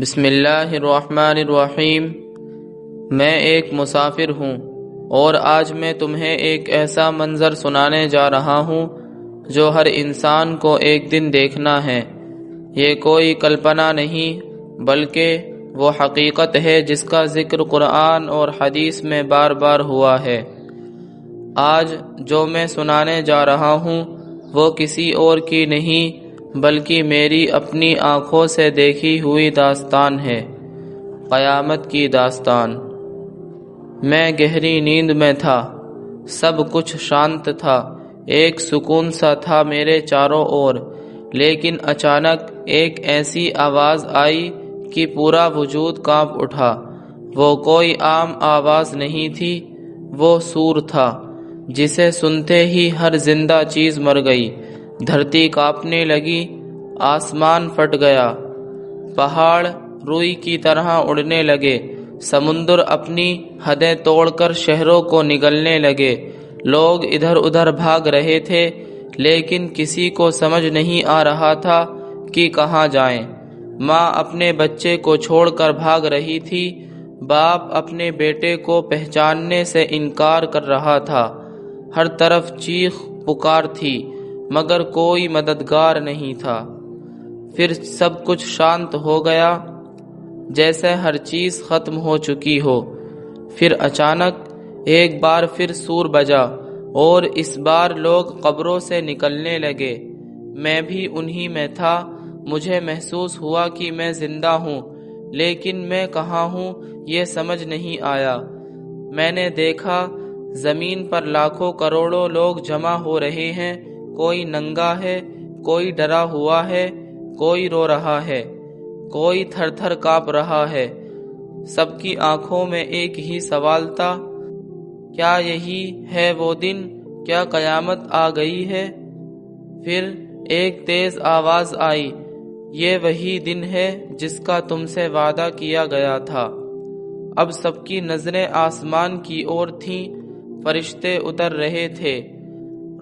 بسم اللہ الرحمن الرحیم۔ میں ایک مسافر ہوں اور آج میں تمہیں ایک ایسا منظر سنانے جا رہا ہوں جو ہر انسان کو ایک دن دیکھنا ہے۔ یہ کوئی کلپنا نہیں بلکہ وہ حقیقت ہے جس کا ذکر قرآن اور حدیث میں بار بار ہوا ہے۔ آج جو میں سنانے جا رہا ہوں وہ کسی اور کی نہیں بلکہ میری اپنی آنکھوں سے دیکھی ہوئی داستان ہے، قیامت کی داستان۔ میں گہری نیند میں تھا، سب کچھ شانت تھا، ایک سکون سا تھا میرے چاروں اور، لیکن اچانک ایک ایسی آواز آئی کہ پورا وجود کانپ اٹھا۔ وہ کوئی عام آواز نہیں تھی، وہ سور تھا جسے سنتے ہی ہر زندہ چیز مر گئی۔ دھرتی کانپنے لگی، آسمان پھٹ گیا، پہاڑ روئی کی طرح اڑنے لگے، سمندر اپنی حدیں توڑ کر شہروں کو نگلنے لگے۔ لوگ ادھر ادھر بھاگ رہے تھے لیکن کسی کو سمجھ نہیں آ رہا تھا کہ کہاں جائیں۔ ماں اپنے بچے کو چھوڑ کر بھاگ رہی تھی، باپ اپنے بیٹے کو پہچاننے سے انکار کر رہا تھا۔ ہر طرف چیخ پکار تھی مگر کوئی مددگار نہیں تھا۔ پھر سب کچھ شانت ہو گیا جیسے ہر چیز ختم ہو چکی ہو۔ پھر اچانک ایک بار پھر سور بجا اور اس بار لوگ قبروں سے نکلنے لگے۔ میں بھی انہی میں تھا۔ مجھے محسوس ہوا کہ میں زندہ ہوں لیکن میں کہاں ہوں یہ سمجھ نہیں آیا۔ میں نے دیکھا زمین پر لاکھوں کروڑوں لوگ جمع ہو رہے ہیں، کوئی ننگا ہے، کوئی ڈرا ہوا ہے، کوئی رو رہا ہے، کوئی تھر تھر کانپ رہا ہے۔ سب کی آنکھوں میں ایک ہی سوال تھا، کیا یہی ہے وہ دن؟ کیا قیامت آ گئی ہے؟ پھر ایک تیز آواز آئی، یہ وہی دن ہے جس کا تم سے وعدہ کیا گیا تھا۔ اب سب کی نظریں آسمان کی اور تھیں، فرشتے اتر رہے تھے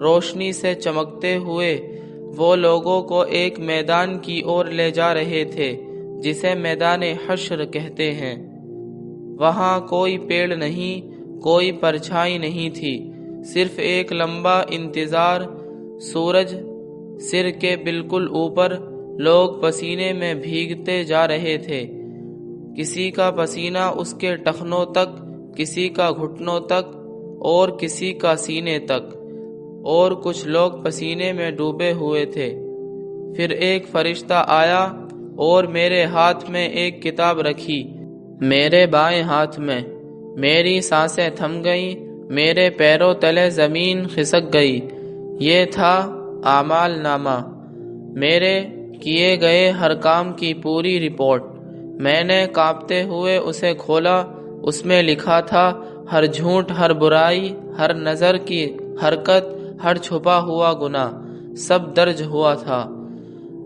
روشنی سے چمکتے ہوئے۔ وہ لوگوں کو ایک میدان کی اور لے جا رہے تھے جسے میدان حشر کہتے ہیں۔ وہاں کوئی پیڑ نہیں، کوئی پرچھائی نہیں تھی، صرف ایک لمبا انتظار۔ سورج سر کے بالکل اوپر، لوگ پسینے میں بھیگتے جا رہے تھے، کسی کا پسینہ اس کے ٹخنوں تک، کسی کا گھٹنوں تک اور کسی کا سینے تک، اور کچھ لوگ پسینے میں ڈوبے ہوئے تھے۔ پھر ایک فرشتہ آیا اور میرے ہاتھ میں ایک کتاب رکھی، میرے بائیں ہاتھ میں۔ میری سانسیں تھم گئیں، میرے پیروں تلے زمین کھسک گئی۔ یہ تھا اعمال نامہ، میرے کیے گئے ہر کام کی پوری رپورٹ۔ میں نے کانپتے ہوئے اسے کھولا، اس میں لکھا تھا ہر جھوٹ، ہر برائی، ہر نظر کی حرکت، ہر چھپا ہوا گناہ، سب درج ہوا تھا۔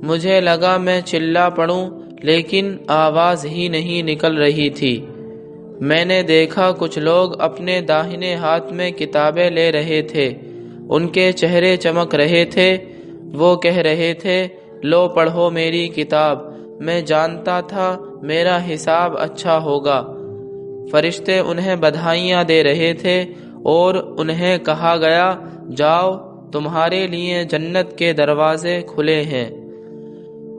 مجھے لگا میں چلا پڑوں لیکن آواز ہی نہیں نکل رہی تھی۔ میں نے دیکھا کچھ لوگ اپنے داہنے ہاتھ میں کتابیں لے رہے تھے، ان کے چہرے چمک رہے تھے، وہ کہہ رہے تھے لو پڑھو میری کتاب۔ میں جانتا تھا میرا حساب اچھا ہوگا۔ فرشتے انہیں بدھائیاں دے رہے تھے اور انہیں کہا گیا جاؤ تمہارے لیے جنت کے دروازے کھلے ہیں۔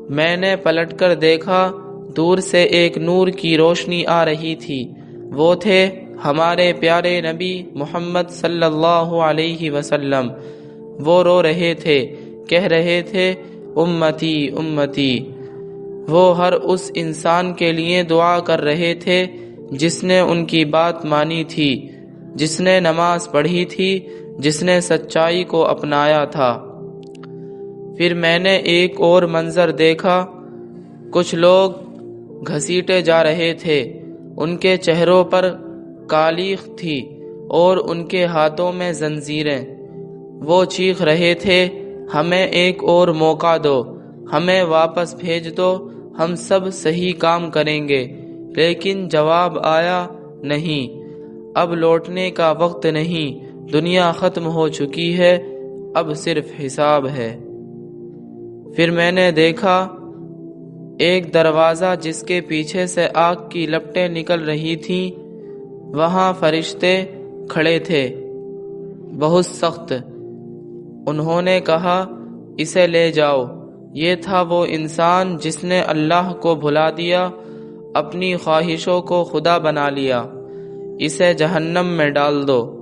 میں نے پلٹ کر دیکھا، دور سے ایک نور کی روشنی آ رہی تھی، وہ تھے ہمارے پیارے نبی محمد صلی اللہ علیہ وسلم۔ وہ رو رہے تھے، کہہ رہے تھے امتی امتی۔ وہ ہر اس انسان کے لیے دعا کر رہے تھے جس نے ان کی بات مانی تھی، جس نے نماز پڑھی تھی، جس نے سچائی کو اپنایا تھا۔ پھر میں نے ایک اور منظر دیکھا، کچھ لوگ گھسیٹے جا رہے تھے، ان کے چہروں پر کالیخ تھی اور ان کے ہاتھوں میں زنجیریں۔ وہ چیخ رہے تھے ہمیں ایک اور موقع دو، ہمیں واپس بھیج دو، ہم سب صحیح کام کریں گے۔ لیکن جواب آیا نہیں، اب لوٹنے کا وقت نہیں، دنیا ختم ہو چکی ہے، اب صرف حساب ہے۔ پھر میں نے دیکھا ایک دروازہ جس کے پیچھے سے آگ کی لپٹیں نکل رہی تھیں، وہاں فرشتے کھڑے تھے، بہت سخت۔ انہوں نے کہا، اسے لے جاؤ۔ یہ تھا وہ انسان جس نے اللہ کو بھلا دیا، اپنی خواہشوں کو خدا بنا لیا۔ اسے جہنم میں ڈال دو۔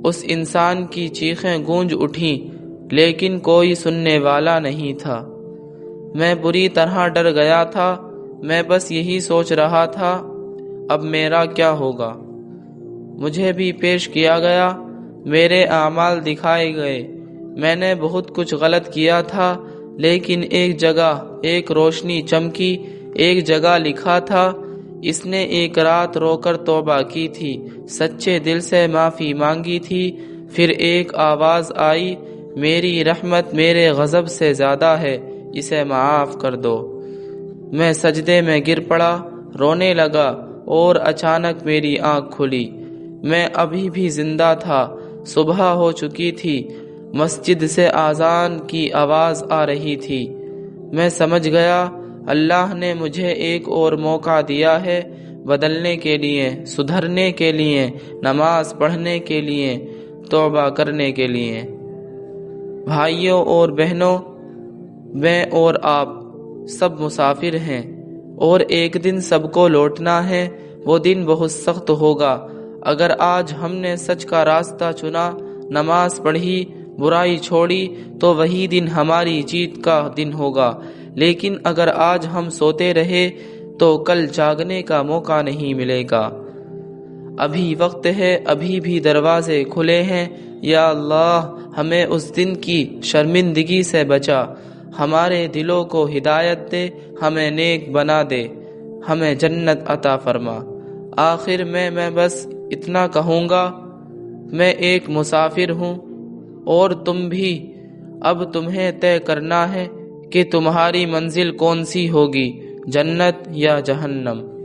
اس انسان کی چیخیں گونج اٹھیں، لیکن کوئی سننے والا نہیں تھا۔ میں بری طرح ڈر گیا تھا۔ میں بس یہی سوچ رہا تھا، اب میرا کیا ہوگا؟ مجھے بھی پیش کیا گیا، میرے اعمال دکھائے گئے۔ میں نے بہت کچھ غلط کیا تھا، لیکن ایک جگہ ایک روشنی چمکی، ایک جگہ لکھا تھا، اس نے ایک رات رو کر توبہ کی تھی، سچے دل سے معافی مانگی تھی۔ پھر ایک آواز آئی، میری رحمت میرے غضب سے زیادہ ہے، اسے معاف کر دو۔ میں سجدے میں گر پڑا، رونے لگا، اور اچانک میری آنکھ کھلی۔ میں ابھی بھی زندہ تھا، صبح ہو چکی تھی، مسجد سے اذان کی آواز آ رہی تھی۔ میں سمجھ گیا اللہ نے مجھے ایک اور موقع دیا ہے، بدلنے کے لیے، سدھرنے کے لیے، نماز پڑھنے کے لیے، توبہ کرنے کے لیے۔ بھائیوں اور بہنوں، میں اور آپ سب مسافر ہیں، اور ایک دن سب کو لوٹنا ہے۔ وہ دن بہت سخت ہوگا۔ اگر آج ہم نے سچ کا راستہ چنا، نماز پڑھی، برائی چھوڑی، تو وہی دن ہماری جیت کا دن ہوگا۔ لیکن اگر آج ہم سوتے رہے تو کل جاگنے کا موقع نہیں ملے گا۔ ابھی وقت ہے، ابھی بھی دروازے کھلے ہیں۔ یا اللہ، ہمیں اس دن کی شرمندگی سے بچا، ہمارے دلوں کو ہدایت دے، ہمیں نیک بنا دے، ہمیں جنت عطا فرما۔ آخر میں بس اتنا کہوں گا، میں ایک مسافر ہوں، اور تم بھی۔ اب تمہیں طے کرنا ہے کہ تمہاری منزل کون سی ہوگی، جنت یا جہنم۔